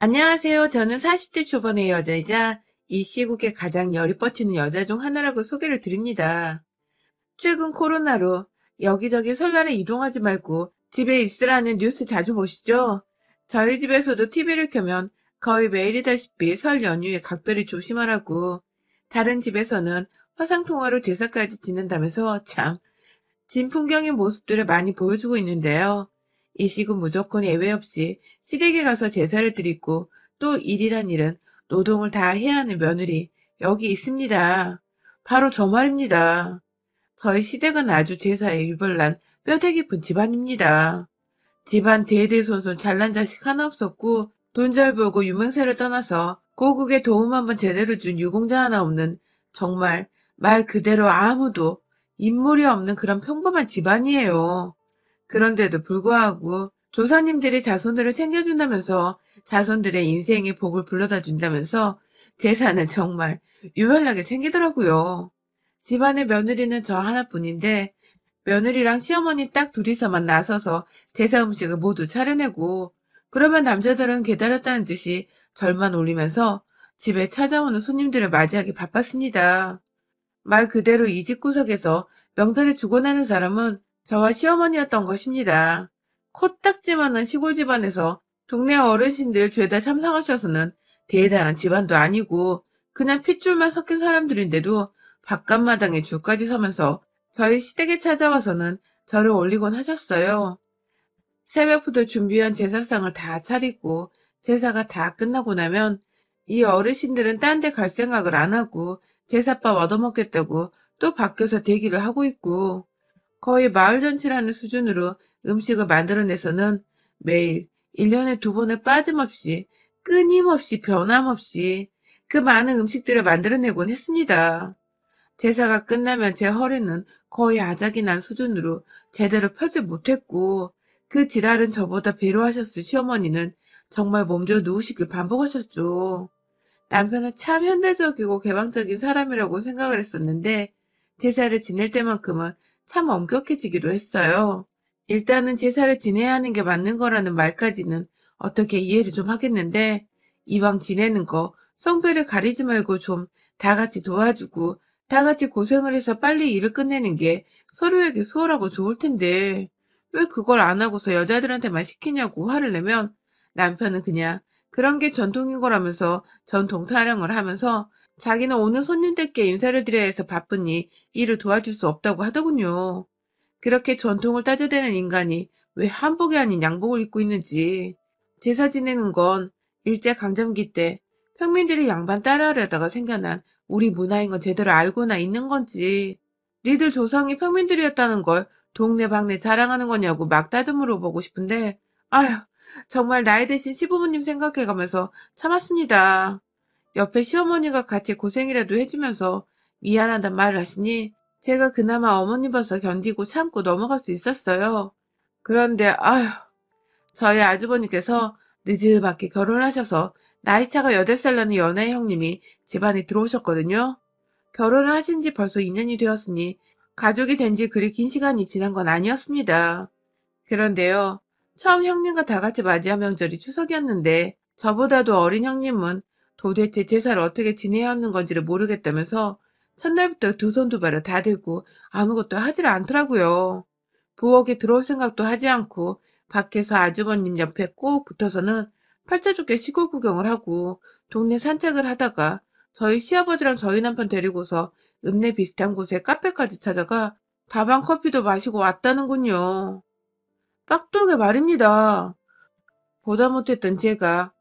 안녕하세요. 저는 40대 초반의 여자이자 이 시국에 가장 열이 뻗치는 여자 중 하나라고 소개를 드립니다. 최근 코로나로 여기저기 설날에 이동하지 말고 집에 있으라는 뉴스 자주 보시죠? 저희 집에서도 TV를 켜면 거의 매일이다시피 설 연휴에 각별히 조심하라고, 다른 집에서는 화상통화로 제사까지 지낸다면서 참 진풍경의 모습들을 많이 보여주고 있는데요. 이 시국 무조건 예외 없이 시댁에 가서 제사를 드리고 또 일이란 일은 노동을 다 해야 하는 며느리 여기 있습니다. 바로 저 말입니다. 저희 시댁은 아주 제사에 유별난 뼈대 깊은 집안입니다. 집안 대대손손 잘난 자식 하나 없었고 돈 잘 벌고 유명세를 떠나서 고국에 도움 한번 제대로 준 유공자 하나 없는, 정말 말 그대로 아무도 인물이 없는 그런 평범한 집안이에요. 그런데도 불구하고 조상님들이 자손들을 챙겨준다면서 자손들의 인생의 복을 불러다 준다면서 제사는 정말 유별나게 챙기더라고요. 집안의 며느리는 저 하나뿐인데 며느리랑 시어머니 딱 둘이서만 나서서 제사 음식을 모두 차려내고, 그러면 남자들은 기다렸다는 듯이 절만 올리면서 집에 찾아오는 손님들을 맞이하기 바빴습니다. 말 그대로 이 집 구석에서 명절에 죽어나는 사람은 저와 시어머니였던 것입니다. 코딱지만한 시골 집안에서 동네 어르신들 죄다 참상하셔서는 대단한 집안도 아니고 그냥 핏줄만 섞인 사람들인데도 바깥마당에 줄까지 서면서 저희 시댁에 찾아와서는 저를 올리곤 하셨어요. 새벽부터 준비한 제사상을 다 차리고 제사가 다 끝나고 나면 이 어르신들은 딴 데 갈 생각을 안 하고 제사밥 얻어먹겠다고 또 밖에서 대기를 하고 있고, 거의 마을 잔치라는 수준으로 음식을 만들어내서는 매일 1년에 2번을 빠짐없이 끊임없이 변함없이 그 많은 음식들을 만들어내곤 했습니다. 제사가 끝나면 제 허리는 거의 아작이 난 수준으로 제대로 펴지 못했고, 그 지랄은 저보다 배로 하셨을 시어머니는 정말 몸져 누우시길 반복하셨죠. 남편은 참 현대적이고 개방적인 사람이라고 생각을 했었는데 제사를 지낼 때만큼은 참 엄격해지기도 했어요. 일단은 제사를 지내야 하는 게 맞는 거라는 말까지는 어떻게 이해를 좀 하겠는데, 이왕 지내는 거 성별을 가리지 말고 좀 다 같이 도와주고 다 같이 고생을 해서 빨리 일을 끝내는 게 서로에게 수월하고 좋을 텐데 왜 그걸 안 하고서 여자들한테만 시키냐고 화를 내면, 남편은 그냥 그런 게 전통인 거라면서 전통 타령을 하면서 자기는 오는 손님들께 인사를 드려야 해서 바쁘니 일을 도와줄 수 없다고 하더군요. 그렇게 전통을 따져대는 인간이 왜 한복이 아닌 양복을 입고 있는지. 제사 지내는 건 일제강점기 때 평민들이 양반 따라하려다가 생겨난 우리 문화인 건 제대로 알고나 있는 건지, 니들 조상이 평민들이었다는 걸 동네방네 자랑하는 거냐고 막 따져 물어보고 싶은데, 아휴, 정말 나이 드신 시부모님 생각해가면서 참았습니다. 옆에 시어머니가 같이 고생이라도 해주면서 미안하단 말을 하시니 제가 그나마 어머니 봐서 견디고 참고 넘어갈 수 있었어요. 그런데 아휴, 저희 아주버님께서 늦지막히 결혼하셔서 나이차가 8살 나는 연하의 형님이 집안에 들어오셨거든요. 결혼을 하신 지 벌써 2년이 되었으니 가족이 된 지 그리 긴 시간이 지난 건 아니었습니다. 그런데요, 처음 형님과 다 같이 맞이한 명절이 추석이었는데 저보다도 어린 형님은 도대체 제사를 어떻게 지내야 하는 건지를 모르겠다면서 첫날부터 두 손 두 발을 다 들고 아무것도 하지를 않더라고요. 부엌에 들어올 생각도 하지 않고 밖에서 아주버님 옆에 꼭 붙어서는 팔자 좋게 시골 구경을 하고 동네 산책을 하다가 저희 시아버지랑 저희 남편 데리고서 읍내 비슷한 곳에 카페까지 찾아가 다방 커피도 마시고 왔다는군요. 빡돌게 말입니다. 보다 못했던 제가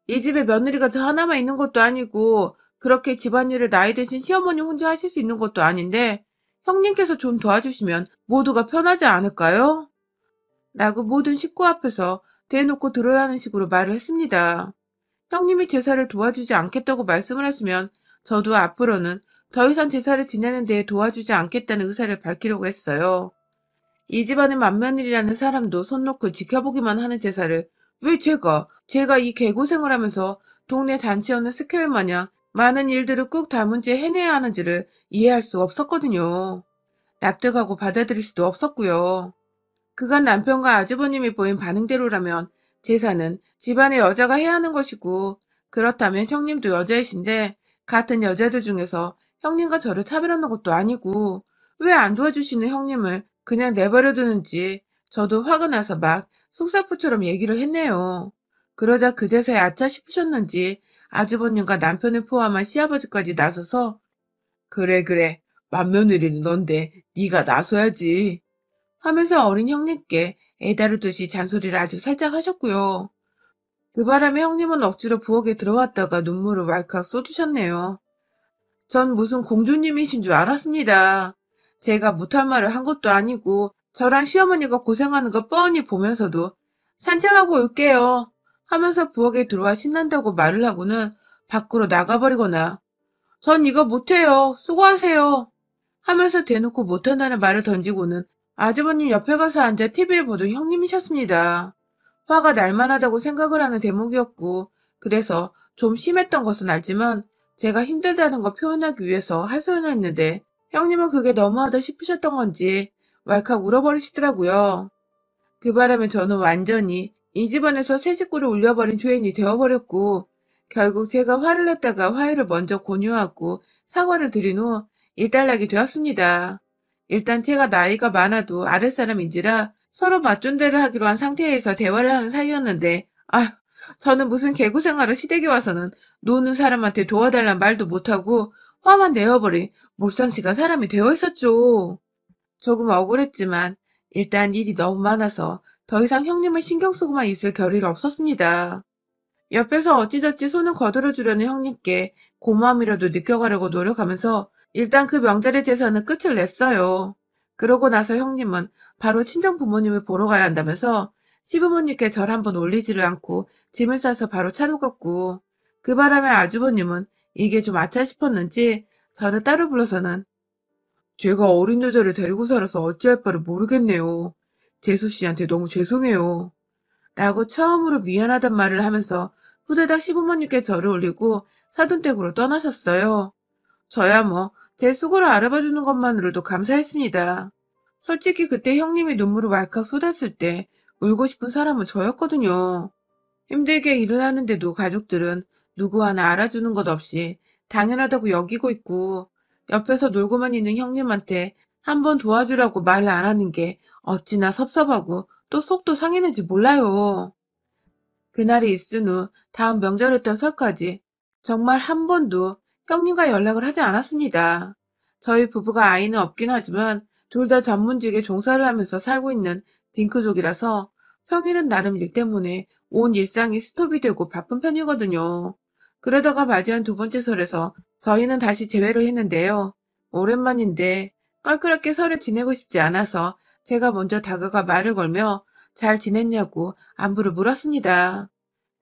이 집에 며느리가 저 하나만 있는 것도 아니고 그렇게 집안일을 나이 드신 시어머니 혼자 하실 수 있는 것도 아닌데 형님께서 좀 도와주시면 모두가 편하지 않을까요? 라고 모든 식구 앞에서 대놓고 들으라는 식으로 말을 했습니다. 형님이 제사를 도와주지 않겠다고 말씀을 하시면 저도 앞으로는 더 이상 제사를 지내는 데 도와주지 않겠다는 의사를 밝히려고 했어요. 이 집안의 맏며느리라는 사람도 손 놓고 지켜보기만 하는 제사를 왜 제가 이 개고생을 하면서 동네 잔치여는 스케일 마냥 많은 일들을 꾹 담은 채 해내야 하는지를 이해할 수 없었거든요. 납득하고 받아들일 수도 없었고요. 그간 남편과 아주버님이 보인 반응대로라면 제사는 집안의 여자가 해야 하는 것이고, 그렇다면 형님도 여자이신데 같은 여자들 중에서 형님과 저를 차별하는 것도 아니고 왜 안 도와주시는 형님을 그냥 내버려 두는지 저도 화가 나서 막 속사포처럼 얘기를 했네요. 그러자 그제서야 아차 싶으셨는지 아주버님과 남편을 포함한 시아버지까지 나서서 그래 그래 맏며느리는 넌데 네가 나서야지 하면서 어린 형님께 애다루듯이 잔소리를 아주 살짝 하셨고요. 그 바람에 형님은 억지로 부엌에 들어왔다가 눈물을 왈칵 쏟으셨네요. 전 무슨 공주님이신 줄 알았습니다. 제가 못할 말을 한 것도 아니고 저랑 시어머니가 고생하는 거 뻔히 보면서도 산책하고 올게요 하면서 부엌에 들어와 신난다고 말을 하고는 밖으로 나가버리거나 전 이거 못해요. 수고하세요 하면서 대놓고 못한다는 말을 던지고는 아주버님 옆에 가서 앉아 TV를 보던 형님이셨습니다. 화가 날 만하다고 생각을 하는 대목이었고 그래서 좀 심했던 것은 알지만 제가 힘들다는 거 표현하기 위해서 하소연을 했는데 형님은 그게 너무하다 싶으셨던 건지 왈칵 울어버리시더라고요. 그 바람에 저는 완전히 이 집안에서 새 식구를 울려버린 죄인이 되어버렸고 결국 제가 화를 냈다가 화해를 먼저 권유하고 사과를 드린 후 일단락이 되었습니다. 일단 제가 나이가 많아도 아랫사람인지라 서로 맞존대를 하기로 한 상태에서 대화를 하는 사이였는데 아휴 저는 무슨 개구생활을 시댁에 와서는 노는 사람한테 도와달란 말도 못하고 화만 내어버린 몰상씨가 사람이 되어 있었죠. 조금 억울했지만 일단 일이 너무 많아서 더 이상 형님을 신경 쓰고만 있을 겨를이 없었습니다. 옆에서 어찌저찌 손을 거들어 주려는 형님께 고마움이라도 느껴가려고 노력하면서 일단 그 명절의 제사는 끝을 냈어요. 그러고 나서 형님은 바로 친정 부모님을 보러 가야 한다면서 시부모님께 절 한번 올리지를 않고 짐을 싸서 바로 차로 갔고 그 바람에 아주버님은 이게 좀 아차 싶었는지 저를 따로 불러서는 제가 어린 여자를 데리고 살아서 어찌할 바를 모르겠네요. 재수 씨한테 너무 죄송해요. 라고 처음으로 미안하단 말을 하면서 후다닥 시부모님께 절을 올리고 사돈댁으로 떠나셨어요. 저야 뭐 제 수고를 알아봐주는 것만으로도 감사했습니다. 솔직히 그때 형님이 눈물을 왈칵 쏟았을 때 울고 싶은 사람은 저였거든요. 힘들게 일을 하는데도 가족들은 누구 하나 알아주는 것 없이 당연하다고 여기고 있고 옆에서 놀고만 있는 형님한테 한번 도와주라고 말을 안 하는 게 어찌나 섭섭하고 또 속도 상했는지 몰라요. 그날이 있은 후 다음 명절부터 설까지 정말 한 번도 형님과 연락을 하지 않았습니다. 저희 부부가 아이는 없긴 하지만 둘 다 전문직에 종사를 하면서 살고 있는 딩크족이라서 평일은 나름 일 때문에 온 일상이 스톱이 되고 바쁜 편이거든요. 그러다가 맞이한 두 번째 설에서 저희는 다시 재회를 했는데요. 오랜만인데 껄끄럽게 설을 지내고 싶지 않아서 제가 먼저 다가가 말을 걸며 잘 지냈냐고 안부를 물었습니다.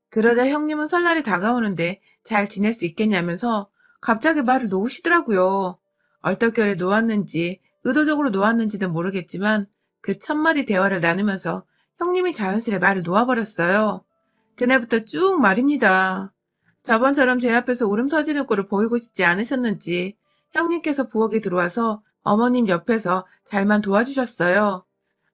그러자 형님은 설날이 다가오는데 잘 지낼 수 있겠냐면서 갑자기 말을 놓으시더라고요. 얼떨결에 놓았는지 의도적으로 놓았는지는 모르겠지만 그 첫마디 대화를 나누면서 형님이 자연스레 말을 놓아버렸어요. 그날부터 쭉 말입니다. 저번처럼 제 앞에서 울음 터지는 꼴을 보이고 싶지 않으셨는지 형님께서 부엌에 들어와서 어머님 옆에서 잘만 도와주셨어요.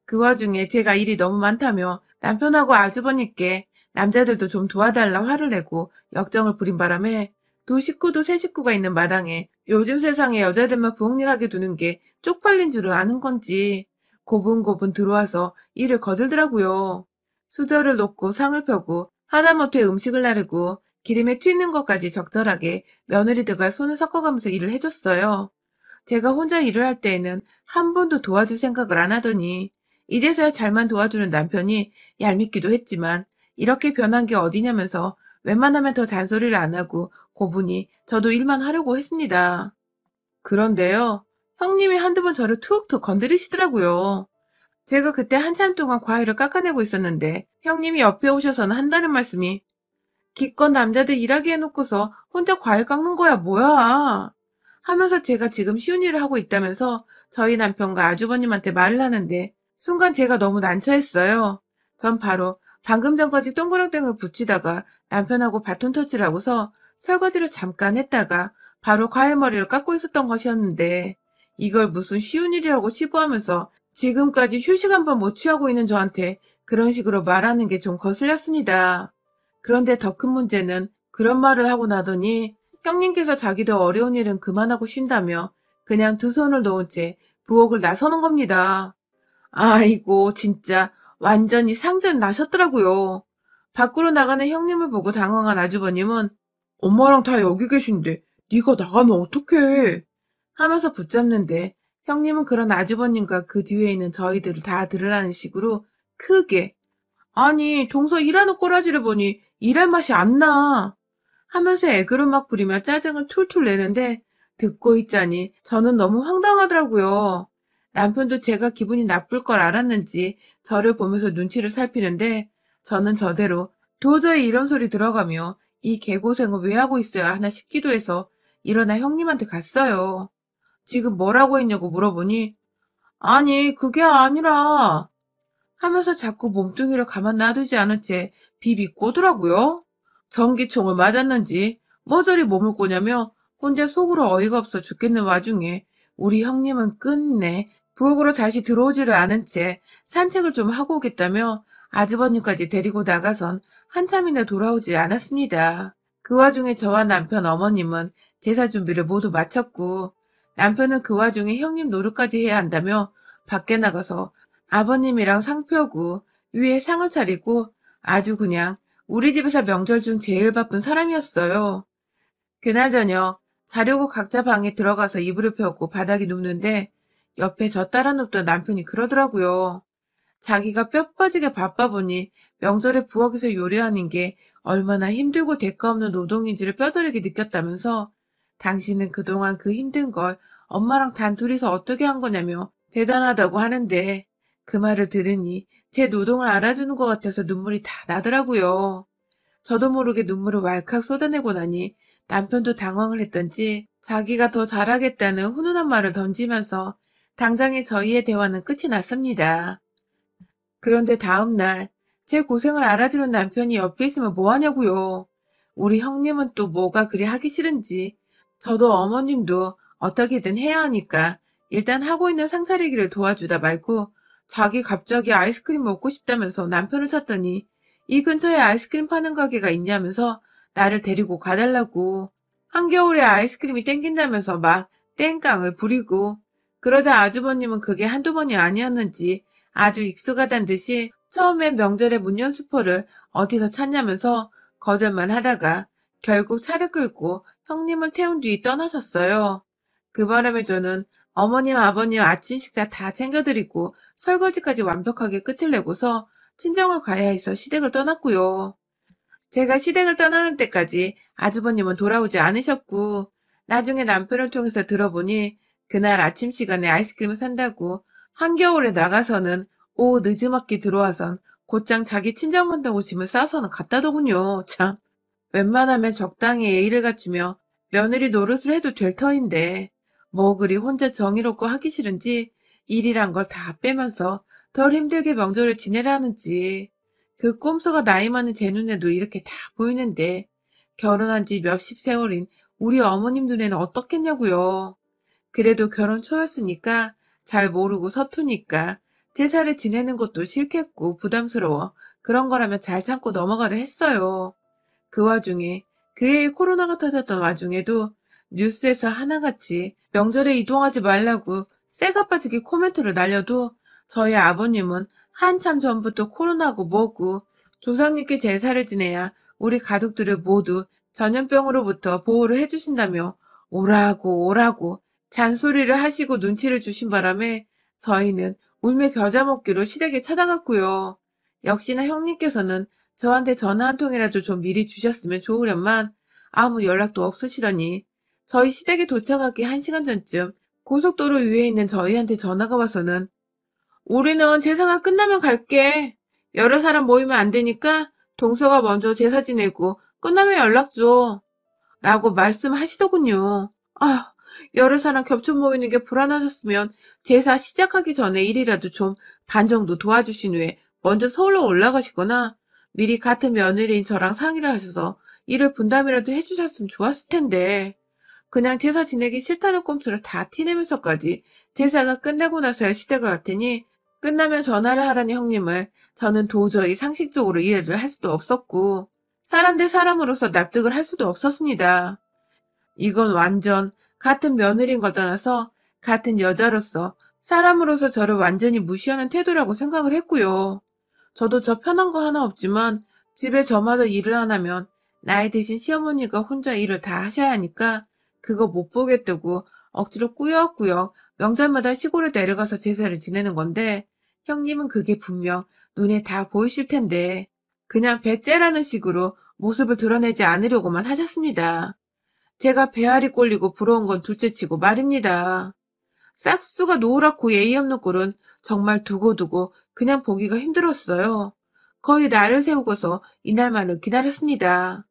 그 와중에 제가 일이 너무 많다며 남편하고 아주버님께 남자들도 좀 도와달라 화를 내고 역정을 부린 바람에 두 식구도 세 식구가 있는 마당에 요즘 세상에 여자들만 부엌일 하게 두는 게 쪽팔린 줄을 아는 건지 고분고분 들어와서 일을 거들더라고요. 수저를 놓고 상을 펴고 하다못해 음식을 나르고 기름에 튀는 것까지 적절하게 며느리들과 손을 섞어가면서 일을 해줬어요. 제가 혼자 일을 할 때에는 한 번도 도와줄 생각을 안 하더니 이제서야 잘만 도와주는 남편이 얄밉기도 했지만 이렇게 변한 게 어디냐면서 웬만하면 더 잔소리를 안 하고 고분이 저도 일만 하려고 했습니다. 그런데요, 형님이 한두 번 저를 툭툭 건드리시더라고요. 제가 그때 한참 동안 과일을 깎아내고 있었는데 형님이 옆에 오셔서는 한다는 말씀이 기껏 남자들 일하게 해놓고서 혼자 과일 깎는 거야 뭐야 하면서 제가 지금 쉬운 일을 하고 있다면서 저희 남편과 아주버님한테 말을 하는데 순간 제가 너무 난처했어요. 전 바로 방금 전까지 동그랑땡을 붙이다가 남편하고 바톤 터치를 하고서 설거지를 잠깐 했다가 바로 과일머리를 깎고 있었던 것이었는데 이걸 무슨 쉬운 일이라고 치부하면서 지금까지 휴식 한 번 못 취하고 있는 저한테 그런 식으로 말하는 게 좀 거슬렸습니다. 그런데 더 큰 문제는 그런 말을 하고 나더니 형님께서 자기도 어려운 일은 그만하고 쉰다며 그냥 두 손을 놓은 채 부엌을 나서는 겁니다. 아이고 진짜 완전히 상전 나셨더라고요. 밖으로 나가는 형님을 보고 당황한 아주버님은 엄마랑 다 여기 계신데 네가 나가면 어떡해 하면서 붙잡는데 형님은 그런 아주버님과 그 뒤에 있는 저희들을 다 들으라는 식으로 크게 아니 동서 일하는 꼬라지를 보니 일할 맛이 안 나 하면서 애교를 막 부리며 짜증을 툴툴 내는데 듣고 있자니 저는 너무 황당하더라고요. 남편도 제가 기분이 나쁠 걸 알았는지 저를 보면서 눈치를 살피는데 저는 저대로 도저히 이런 소리 들어가며 이 개고생을 왜 하고 있어야 하나 싶기도 해서 일어나 형님한테 갔어요. 지금 뭐라고 했냐고 물어보니 아니 그게 아니라 하면서 자꾸 몸뚱이를 가만 놔두지 않은 채 비비 꼬더라고요. 전기총을 맞았는지 머저리 몸을 꼬냐며 혼자 속으로 어이가 없어 죽겠는 와중에 우리 형님은 끝내 부엌으로 다시 들어오지를 않은 채 산책을 좀 하고 오겠다며 아주버님까지 데리고 나가선 한참이나 돌아오지 않았습니다. 그 와중에 저와 남편 어머님은 제사 준비를 모두 마쳤고 남편은 그 와중에 형님 노릇까지 해야 한다며 밖에 나가서 아버님이랑 상 펴고 위에 상을 차리고 아주 그냥 우리 집에서 명절 중 제일 바쁜 사람이었어요. 그날 저녁 자려고 각자 방에 들어가서 이불을 펴고 바닥에 눕는데 옆에 저 따라 눕던 남편이 그러더라고요. 자기가 뼈 빠지게 바빠 보니 명절에 부엌에서 요리하는 게 얼마나 힘들고 대가 없는 노동인지를 뼈저리게 느꼈다면서 당신은 그동안 그 힘든 걸 엄마랑 단둘이서 어떻게 한 거냐며 대단하다고 하는데 그 말을 들으니 제 노동을 알아주는 것 같아서 눈물이 다 나더라고요. 저도 모르게 눈물을 왈칵 쏟아내고 나니 남편도 당황을 했던지 자기가 더 잘하겠다는 훈훈한 말을 던지면서 당장에 저희의 대화는 끝이 났습니다. 그런데 다음날 제 고생을 알아주는 남편이 옆에 있으면 뭐하냐고요. 우리 형님은 또 뭐가 그리 하기 싫은지 저도 어머님도 어떻게든 해야 하니까 일단 하고 있는 상차리기를 도와주다 말고 자기 갑자기 아이스크림 먹고 싶다면서 남편을 찾더니 이 근처에 아이스크림 파는 가게가 있냐면서 나를 데리고 가달라고 한겨울에 아이스크림이 땡긴다면서 막 땡깡을 부리고 그러자 아주버님은 그게 한두 번이 아니었는지 아주 익숙하단 듯이 처음에 명절에 문연수포를 어디서 찾냐면서 거절만 하다가 결국 차를 끌고 형님을 태운 뒤 떠나셨어요. 그 바람에 저는 어머님, 아버님 아침 식사 다 챙겨드리고 설거지까지 완벽하게 끝을 내고서 친정을 가야 해서 시댁을 떠났고요. 제가 시댁을 떠나는 때까지 아주버님은 돌아오지 않으셨고 나중에 남편을 통해서 들어보니 그날 아침 시간에 아이스크림을 산다고 한겨울에 나가서는 오후 늦지막히 들어와선 곧장 자기 친정 간다고 짐을 싸서는 갔다더군요. 참 웬만하면 적당히 예의를 갖추며 며느리 노릇을 해도 될 터인데 뭐 그리 혼자 정의롭고 하기 싫은지 일이란 걸 다 빼면서 덜 힘들게 명절을 지내라는지 그 꼼수가 나이 많은 제 눈에도 이렇게 다 보이는데 결혼한 지 몇십 세월인 우리 어머님 눈에는 어떻겠냐고요. 그래도 결혼 초였으니까 잘 모르고 서투니까 제사를 지내는 것도 싫겠고 부담스러워 그런 거라면 잘 참고 넘어가려 했어요. 그 와중에 그 해에 코로나가 터졌던 와중에도 뉴스에서 하나같이 명절에 이동하지 말라고 쇠가 빠지게 코멘트를 날려도 저희 아버님은 한참 전부터 코로나고 뭐고 조상님께 제사를 지내야 우리 가족들을 모두 전염병으로부터 보호를 해주신다며 오라고 오라고 잔소리를 하시고 눈치를 주신 바람에 저희는 울며 겨자 먹기로 시댁에 찾아갔고요. 역시나 형님께서는 저한테 전화 한 통이라도 좀 미리 주셨으면 좋으련만 아무 연락도 없으시더니 저희 시댁에 도착하기 1시간 전쯤 고속도로 위에 있는 저희한테 전화가 와서는 우리는 제사가 끝나면 갈게. 여러 사람 모이면 안 되니까 동서가 먼저 제사 지내고 끝나면 연락 줘. 라고 말씀하시더군요. 아, 여러 사람 겹쳐 모이는 게 불안하셨으면 제사 시작하기 전에 일이라도 좀 반 정도 도와주신 후에 먼저 서울로 올라가시거나 미리 같은 며느리인 저랑 상의를 하셔서 일을 분담이라도 해주셨으면 좋았을 텐데 그냥 제사 지내기 싫다는 꼼수를 다 티내면서까지 제사가 끝나고 나서야 시댁을 갔더니 끝나면 전화를 하라는 형님을 저는 도저히 상식적으로 이해를 할 수도 없었고, 사람 대 사람으로서 납득을 할 수도 없었습니다. 이건 완전 같은 며느리인 걸 떠나서 같은 여자로서 사람으로서 저를 완전히 무시하는 태도라고 생각을 했고요. 저도 저 편한 거 하나 없지만 집에 저마다 일을 안 하면 나이 드신 시어머니가 혼자 일을 다 하셔야 하니까 그거 못 보겠다고 억지로 꾸역꾸역 명절마다 시골에 내려가서 제사를 지내는 건데, 형님은 그게 분명 눈에 다 보이실 텐데 그냥 배째라는 식으로 모습을 드러내지 않으려고만 하셨습니다. 제가 배알이 꼴리고 부러운 건 둘째치고 말입니다. 싹수가 노랗고 예의 없는 꼴은 정말 두고두고 그냥 보기가 힘들었어요. 거의 날을 세우고서 이날만을 기다렸습니다.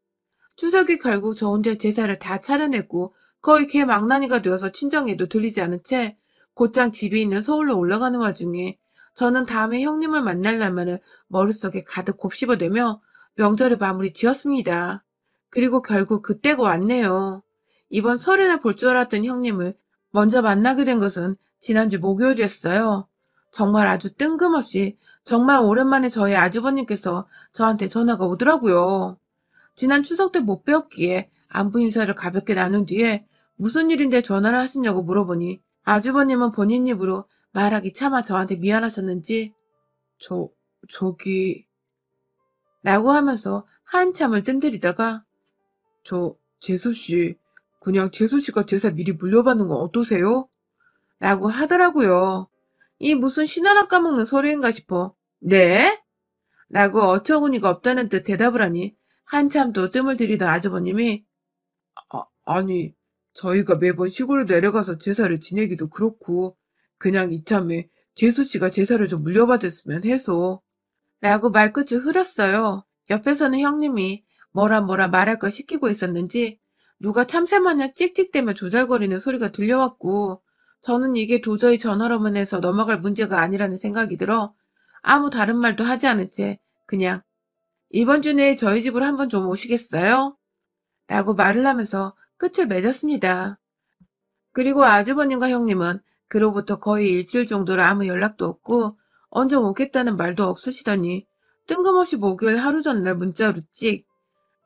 추석이 결국 저 혼자 제사를 다 차려냈고 거의 개망나니가 되어서 친정에도 들리지 않은 채 곧장 집이 있는 서울로 올라가는 와중에 저는 다음에 형님을 만날 날만을 머릿속에 가득 곱씹어대며 명절을 마무리 지었습니다. 그리고 결국 그때가 왔네요. 이번 설에나 볼 줄 알았던 형님을 먼저 만나게 된 것은 지난주 목요일이었어요. 정말 아주 뜬금없이 정말 오랜만에 저희 아주버님께서 저한테 전화가 오더라고요. 지난 추석 때 못 뵈었기에 안부 인사를 가볍게 나눈 뒤에 무슨 일인데 전화를 하시냐고 물어보니 아주버님은 본인 입으로 말하기 차마 저한테 미안하셨는지 저, 저기 라고 하면서 한참을 뜸들이다가 재수씨, 그냥 재수씨가 제사 미리 물려받는 건 어떠세요? 라고 하더라고요. 이 무슨 신하랑 까먹는 소리인가 싶어. 네? 라고 어처구니가 없다는 듯 대답을 하니 한참 또 뜸을 들이던 아주버님이 아니, 저희가 매번 시골에 내려가서 제사를 지내기도 그렇고 그냥 이참에 재수씨가 제사를 좀 물려받았으면 해서 라고 말끝을 흐렸어요. 옆에서는 형님이 뭐라 말할 걸 시키고 있었는지 누가 참새마냥 찍찍대며 조잘거리는 소리가 들려왔고, 저는 이게 도저히 전화로만 해서 넘어갈 문제가 아니라는 생각이 들어 아무 다른 말도 하지 않은 채 그냥 이번 주 내에 저희 집으로 한번 좀 오시겠어요? 라고 말을 하면서 끝을 맺었습니다. 그리고 아주버님과 형님은 그로부터 거의 일주일 정도로 아무 연락도 없고 언제 오겠다는 말도 없으시더니 뜬금없이 목요일 하루 전날 문자로 찍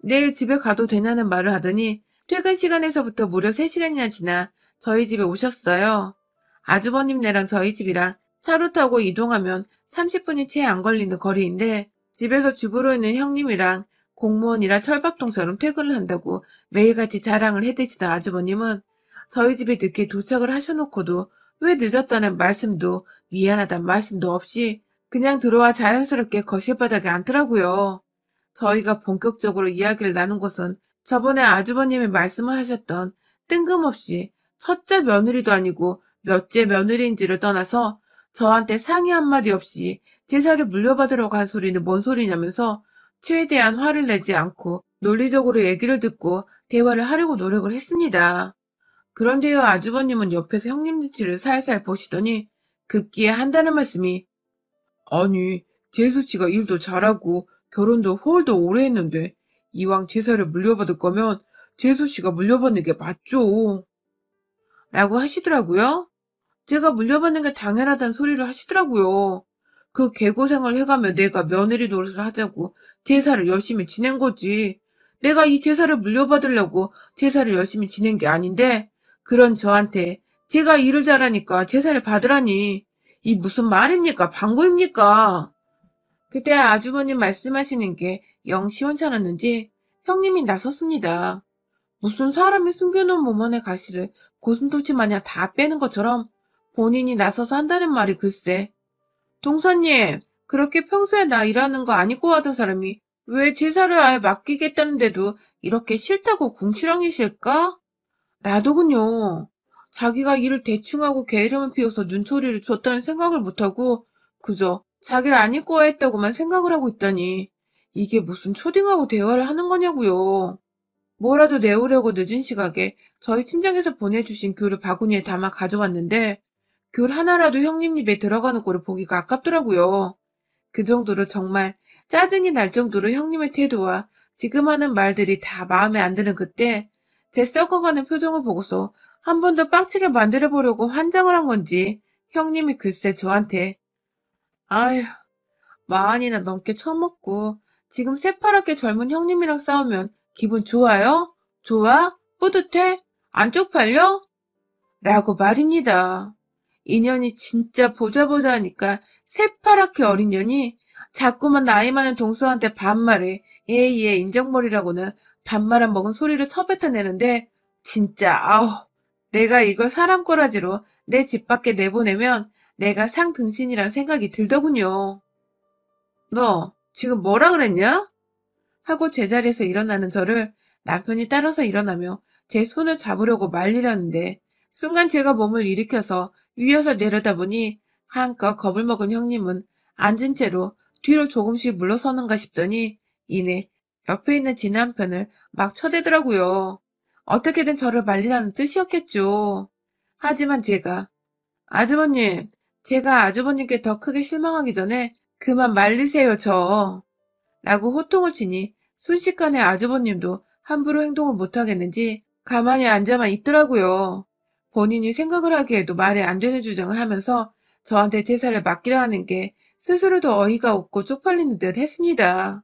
내일 집에 가도 되냐는 말을 하더니 퇴근 시간에서부터 무려 3시간이나 지나 저희 집에 오셨어요. 아주버님네랑 저희 집이랑 차로 타고 이동하면 30분이 채 안 걸리는 거리인데 집에서 주부로 있는 형님이랑 공무원이라 철밥통처럼 퇴근을 한다고 매일같이 자랑을 해대시던 아주버님은 저희 집에 늦게 도착을 하셔놓고도 왜 늦었다는 말씀도 미안하단 말씀도 없이 그냥 들어와 자연스럽게 거실바닥에 앉더라고요. 저희가 본격적으로 이야기를 나눈 것은 저번에 아주버님이 말씀을 하셨던 뜬금없이 첫째 며느리도 아니고 몇째 며느리인지를 떠나서 저한테 상의 한마디 없이 제사를 물려받으러 간 소리는 뭔 소리냐면서 최대한 화를 내지 않고 논리적으로 얘기를 듣고 대화를 하려고 노력을 했습니다. 그런데요, 아주버님은 옆에서 형님 눈치를 살살 보시더니 급기에 한다는 말씀이 아니, 재수씨가 일도 잘하고 결혼도 훨더 오래 했는데 이왕 제사를 물려받을 거면 재수씨가 물려받는 게 맞죠. 라고 하시더라고요. 제가 물려받는 게 당연하다는 소리를 하시더라고요. 그 개고생을 해가며 내가 며느리 노릇을 하자고 제사를 열심히 지낸 거지. 내가 이 제사를 물려받으려고 제사를 열심히 지낸 게 아닌데 그런 저한테 제가 일을 잘하니까 제사를 받으라니 이 무슨 말입니까? 방구입니까? 그때 아주버님 말씀하시는 게 영 시원찮았는지 형님이 나섰습니다. 무슨 사람이 숨겨놓은 몸 안의 가시를 고슴도치 마냥 다 빼는 것처럼 본인이 나서서 한다는 말이 글쎄. 동사님, 그렇게 평소에 나 일하는 거 아니고 하던 사람이 왜 제사를 아예 맡기겠다는데도 이렇게 싫다고 궁시렁이실까? 라더군요. 자기가 일을 대충 하고 게으름을 피워서 눈초리를 줬다는 생각을 못하고 그저 자기를 안 잊고 했다고만 생각을 하고 있다니 이게 무슨 초딩하고 대화를 하는 거냐고요. 뭐라도 내오려고 늦은 시각에 저희 친정에서 보내주신 귤을 바구니에 담아 가져왔는데 귤 하나라도 형님 입에 들어가는 꼴을 보기가 아깝더라고요. 그 정도로 정말 짜증이 날 정도로 형님의 태도와 지금 하는 말들이 다 마음에 안 드는 그때 제 썩어가는 표정을 보고서 한 번 더 빡치게 만들어보려고 환장을 한 건지 형님이 글쎄 저한테 아휴, 마흔이나 넘게 처먹고 지금 새파랗게 젊은 형님이랑 싸우면 기분 좋아요? 좋아? 뿌듯해? 안 쪽팔려? 라고 말입니다. 인연이 진짜 보자 보자 하니까 새파랗게 어린 년이 자꾸만 나이 많은 동서한테 반말해. 얘 인정머리라고는 반말한 먹은 소리를 쳐뱉어내는데 진짜 아우, 내가 이걸 사람 꼬라지로 내 집 밖에 내보내면 내가 상등신이란 생각이 들더군요. 너 지금 뭐라 그랬냐? 하고 제자리에서 일어나는 저를 남편이 따라서 일어나며 제 손을 잡으려고 말리려는데 순간 제가 몸을 일으켜서 위에서 내려다보니 한껏 겁을 먹은 형님은 앉은 채로 뒤로 조금씩 물러서는가 싶더니 이내 옆에 있는 지 남편을 막 쳐대더라고요. 어떻게든 저를 말리라는 뜻이었겠죠. 하지만 제가 아주버님, 제가 아주버님께 더 크게 실망하기 전에 그만 말리세요, 저. 라고 호통을 치니 순식간에 아주버님도 함부로 행동을 못하겠는지 가만히 앉아만 있더라고요. 본인이 생각을 하기에도 말이 안 되는 주장을 하면서 저한테 제사를 맡기려 하는 게 스스로도 어이가 없고 쪽팔리는 듯 했습니다.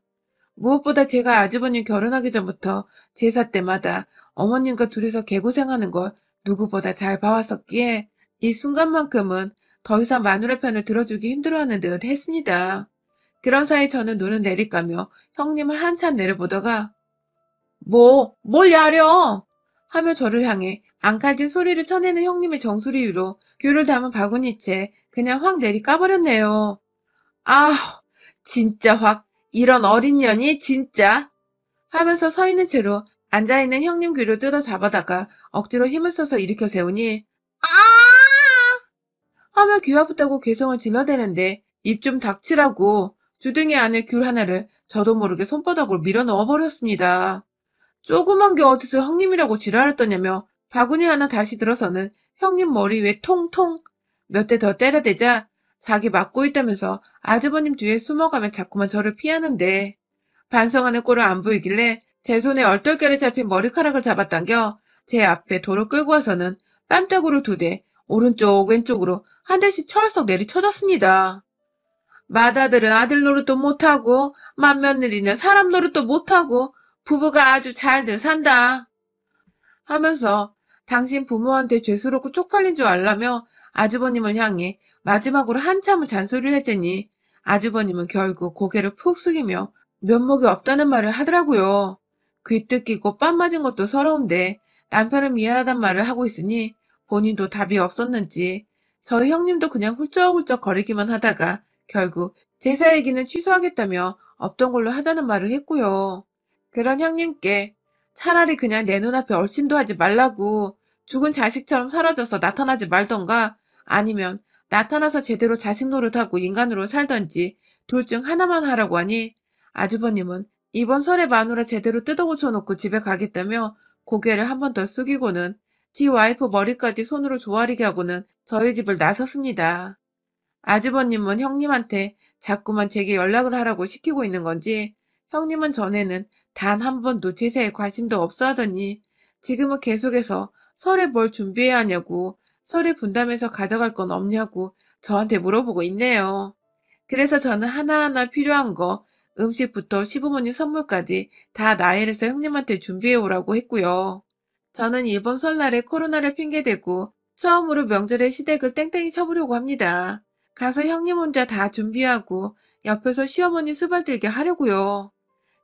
무엇보다 제가 아주버님 결혼하기 전부터 제사 때마다 어머님과 둘이서 개고생하는 걸 누구보다 잘 봐왔었기에 이 순간만큼은 더 이상 마누라 편을 들어주기 힘들어하는 듯 했습니다. 그런 사이 저는 눈을 내리까며 형님을 한참 내려보다가 뭘 야려! 하며 저를 향해 앙칼진 소리를 쳐내는 형님의 정수리 위로 귤을 담은 바구니채 그냥 확 내리 까버렸네요. 아, 진짜 확 이런 어린 년이 진짜 하면서 서 있는 채로 앉아있는 형님 귀를 뜯어 잡아다가 억지로 힘을 써서 일으켜 세우니 아! 하며 귀 아프다고 괴성을 질러대는데 입 좀 닥치라고 주둥이 안에 귤 하나를 저도 모르게 손바닥으로 밀어 넣어버렸습니다. 조그만 게 어디서 형님이라고 지랄을 떠냐며 바구니 하나 다시 들어서는 형님 머리 위에 통통 몇 대 더 때려대자 자기 맞고 있다면서 아주버님 뒤에 숨어가며 자꾸만 저를 피하는데 반성하는 꼴을 안 보이길래 제 손에 얼떨결에 잡힌 머리카락을 잡아당겨 제 앞에 도로 끌고 와서는 뺨따구로 2대 오른쪽 왼쪽으로 한 대씩 철썩 내리쳐졌습니다. 맏아들은 아들 노릇도 못하고 맏며느리는 사람 노릇도 못하고 부부가 아주 잘들 산다 하면서 당신 부모한테 죄스럽고 쪽팔린 줄 알라며 아주버님을 향해 마지막으로 한참을 잔소리를 했더니 아주버님은 결국 고개를 푹 숙이며 면목이 없다는 말을 하더라고요. 귀뜻 끼고 뺨 맞은 것도 서러운데 남편은 미안하단 말을 하고 있으니 본인도 답이 없었는지 저희 형님도 그냥 훌쩍훌쩍 거리기만 하다가 결국 제사 얘기는 취소하겠다며 없던 걸로 하자는 말을 했고요. 그런 형님께 차라리 그냥 내 눈앞에 얼씬도 하지 말라고 죽은 자식처럼 사라져서 나타나지 말던가 아니면 나타나서 제대로 자식 노릇하고 인간으로 살던지 둘 중 하나만 하라고 하니 아주버님은 이번 설에 마누라 제대로 뜯어고쳐놓고 집에 가겠다며 고개를 한 번 더 숙이고는 지 와이프 머리까지 손으로 조아리게 하고는 저희 집을 나섰습니다. 아주버님은 형님한테 자꾸만 제게 연락을 하라고 시키고 있는 건지 형님은 전에는 단 한 번도 제사에 관심도 없어 하더니 지금은 계속해서 설에 뭘 준비해야 하냐고 설에 분담해서 가져갈 건 없냐고 저한테 물어보고 있네요. 그래서 저는 하나하나 필요한 거 음식부터 시부모님 선물까지 다 나열해서 형님한테 준비해 오라고 했고요. 저는 이번 설날에 코로나를 핑계대고 처음으로 명절에 시댁을 땡땡이 쳐보려고 합니다. 가서 형님 혼자 다 준비하고 옆에서 시어머니 수발 들게 하려고요.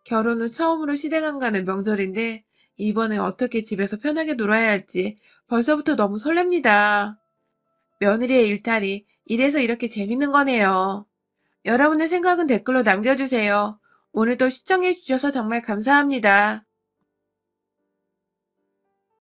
결혼 후 처음으로 시댁 안 가는 명절인데 이번에 어떻게 집에서 편하게 놀아야 할지 벌써부터 너무 설렙니다. 며느리의 일탈이 이래서 이렇게 재밌는 거네요. 여러분의 생각은 댓글로 남겨주세요. 오늘도 시청해주셔서 정말 감사합니다.